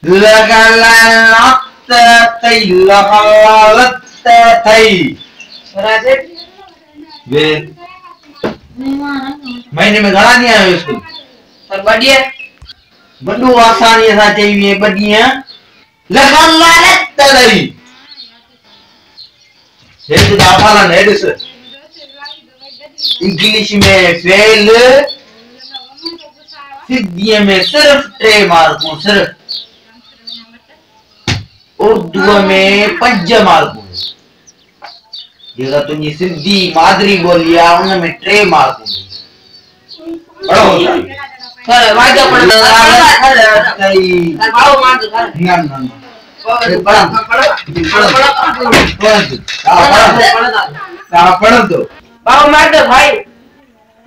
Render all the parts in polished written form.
लगालत तई लगालत तई राजे वे महीने में घणा ॾींहं आयो स्कूल? सर बढ़िया वॾो आसानीअ सां चई वे ॿ ॾींहं लगालत तई हेड दाफाला ने ॾिस इंग्लिश में फेल सिंधीअ में सिर्फ 3 मार्कूं सिर्फ उर्दू में 5 मार्कूं जेका तुझी सिंधी मादरी बोली आहे उन में 3 मार्कूं पढ़ो सर वाइदो पढ़ो सर बाबू मान दो सर न पढ़ो तो बाबू मान दो भाई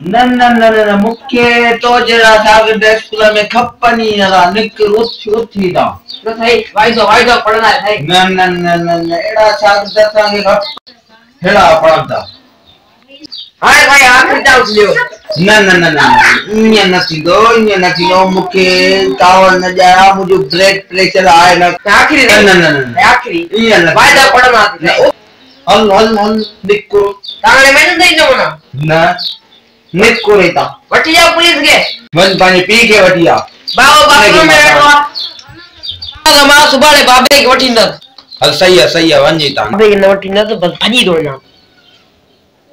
न मुख्य तो जरा शागिर्द स्कूल में खपनी ना निक उथी दा तो सही वाइदो पढ़ना है सही न एड़ा शागिर्द संगे खप हेड़ा पढ़दा हाय भाई आखिरी डाउट लियो न इन न थींदो मुखे चावल न जाया मुझे ब्लड प्रेशर आहे न आखिरी न आखिरी इन न वाइदो पढ़ना है हल निको तांगले मैंने नहीं ना न निको रेता वठी जाओ पुलिस के वन पानी पी के वटिया बाबू बाथरूम में बैठो मां सुभाणे बाबे के वठी न हल सही है वंजी ता बाबे के न वठी न तो बस भाजी दो ना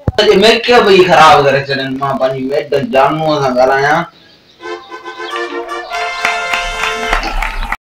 अजे मैं क्या भाई खराब करे चलन मां पानी मैडम जानू सा गलाया